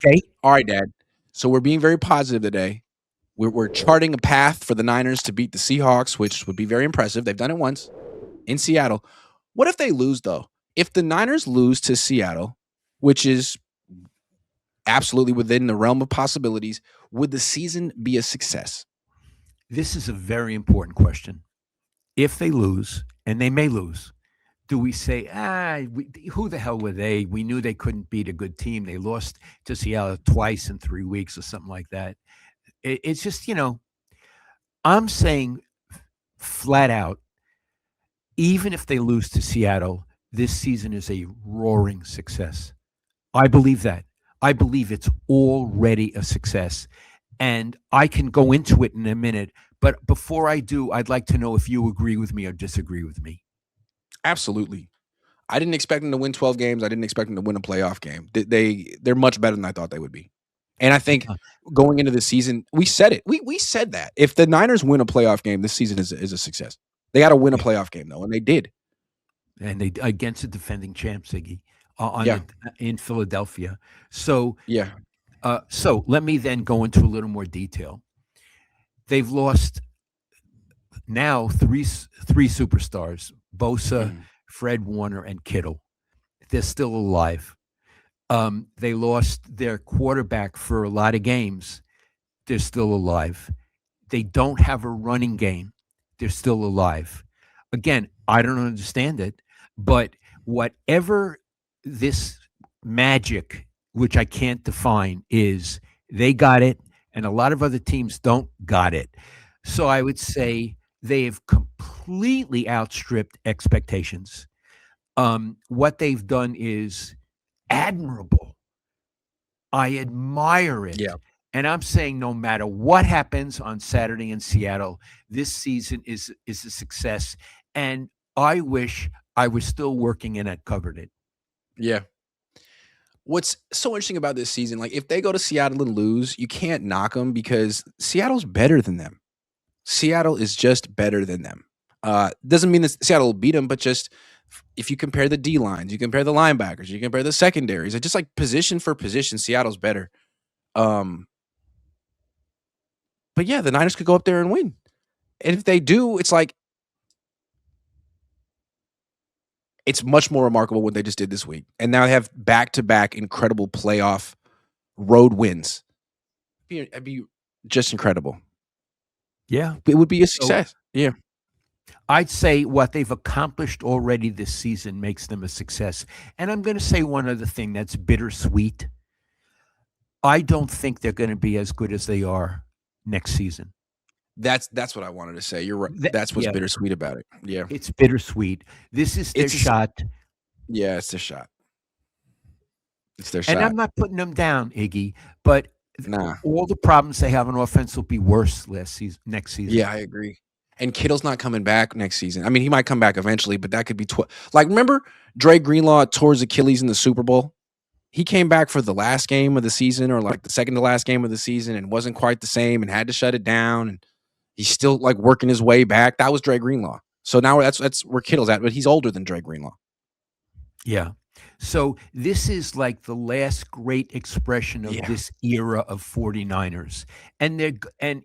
Okay. All right, Dad. So we're being very positive today. We're charting a path for the Niners to beat the Seahawks, which would be very impressive. They've done it once in Seattle. What if they lose, though? If the Niners lose to Seattle, which is absolutely within the realm of possibilities, would the season be a success? This is a very important question. If they lose, and they may lose, do we say, who the hell were they? We knew they couldn't beat a good team. They lost to Seattle twice in 3 weeks or something like that. It's just, I'm saying flat out, even if they lose to Seattle, this season is a roaring success. I believe that. I believe it's already a success. And I can go into it in a minute. But before I do, I'd like to know if you agree with me or disagree with me. Absolutely. I didn't expect them to win 12 games. I didn't expect them to win a playoff game. They're much better than I thought they would be. And I think Yeah. going into the season, we said it. We said that if the Niners win a playoff game, this season is a success. They got to win a Yeah. playoff game though, and they did. And they against the defending champs, Iggy, on Yeah, the in Philadelphia. So, yeah. so let me then go into a little more detail. They've lost now three superstars: Bosa, Mhm. Fred Warner, and Kittle. They're still alive. They lost their quarterback for a lot of games. They're still alive. They don't have a running game. They're still alive. Again, I don't understand it, but whatever this magic, which I can't define, is, they got it, and a lot of other teams don't got it. So I would say they have completely outstripped expectations. What they've done is admirable. I admire Yeah. it. And I'm saying no matter what happens on Saturday in Seattle, this season is a success. And I wish I was still working and had covered it. Yeah. What's so interesting about this season, like if they go to Seattle and lose, you can't knock them because Seattle's better than them. Seattle is just better than them. Doesn't mean that Seattle will beat them, but just if you compare the D lines, you compare the linebackers, you compare the secondaries, just like position for position, Seattle's better. Um, but yeah, the Niners could go up there and win. And if they do, it's like it's much more remarkable what they just did this week. And now they have back-to-back incredible playoff road wins. It'd be just incredible. Yeah. It would be a So success. Yeah. I'd say what they've accomplished already this season makes them a success. And I'm going to say one other thing that's bittersweet. I don't think they're going to be as good as they are next season. That's what I wanted to say. You're right. That's what's Yeah, bittersweet about it. Yeah. it's bittersweet. This is their It's a s shot. yeah, it's their shot. It's their And shot. I'm not putting them down, Iggy, but Nah. all the problems they have on offense will be worse next season. Yeah, I agree. And Kittle's not coming back next season. I mean, he might come back eventually, but that could be like remember Dre Greenlaw tore his Achilles in the Super Bowl? He came back for the last game of the season or like the second to last game of the season and wasn't quite the same and had to shut it down and he's still like working his way back. That was Dre Greenlaw. So now that's where Kittle's at, but he's older than Dre Greenlaw. Yeah. So this is like the last great expression of Yeah. this era of 49ers. And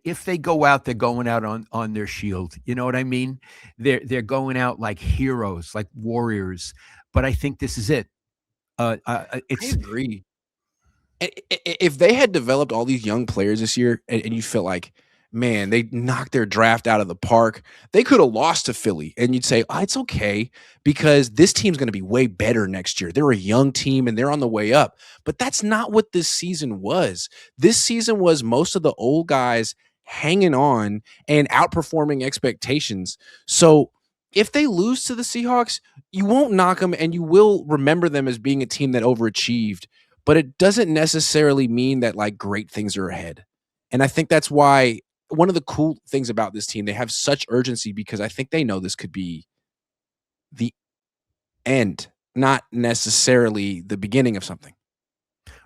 if they go out, they're going out on their shield. You know what I mean? They're going out like heroes, like warriors. But I think this is it. I It's agree. If they had developed all these young players this year and you feel like, man, they knocked their draft out of the park, they could have lost to Philly. And you'd say, oh, it's okay because this team's going to be way better next year. They're a young team and they're on the way up. But that's not what this season was. This season was most of the old guys hanging on and outperforming expectations. So if they lose to the Seahawks, you won't knock them and you will remember them as being a team that overachieved, but it doesn't necessarily mean that like great things are ahead. And I think that's why one of the cool things about this team, they have such urgency because I think they know this could be the end, not necessarily the beginning of something.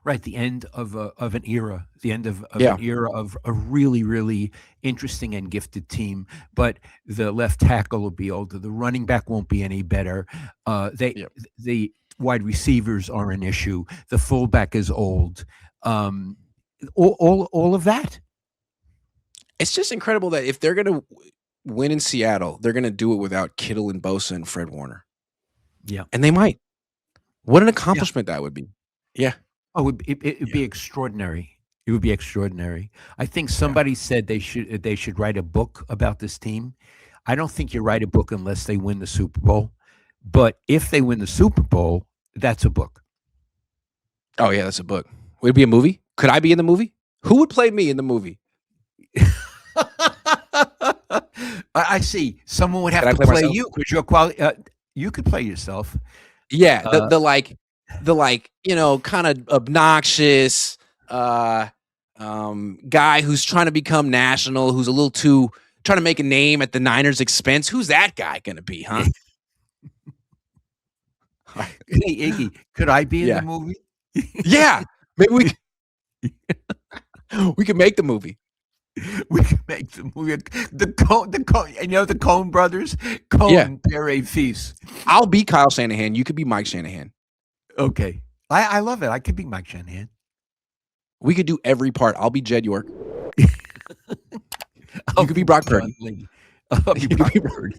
right. The end of an era, the end of Yeah. an era of a really, really interesting and gifted team. But the left tackle will be older. The running back won't be any better. Yeah. The wide receivers are an issue. The fullback is old. um, all of that. It's just incredible that if they're gonna win in Seattle, they're gonna do it without Kittle and Bosa and Fred Warner, Yeah, and they might. What an yeah. accomplishment that would be. Yeah, Oh, it'd yeah, be extraordinary. It would be extraordinary. I think yeah. somebody said they should write a book about this team. I don't think you write a book unless they win the Super Bowl. But if they win the Super Bowl, that's a book. Oh yeah, that's a book. Would it be a movie? Could I be in the movie? Who would play me in the movie? I see. Someone would Can have I to play play myself? you because you're quality. You could play yourself. Yeah, Uh, kind of obnoxious guy who's trying to become national, who's a little too trying to make a name at the Niners' expense. Who's that guy going to be, huh? hey, Iggy, could I be in the Yeah. movie? Yeah. Maybe we could make the movie. We could make the movie. The Cohn, the Cohn brothers, Yeah. Cohn, they're a feast. I'll be Kyle Shanahan. You could be Mike Shanahan. Okay. I love it. I could be Mike Shanahan. We could do every part. I'll be Jed York. You could be Brock Purdy. I'll be You could Brock be Purdy.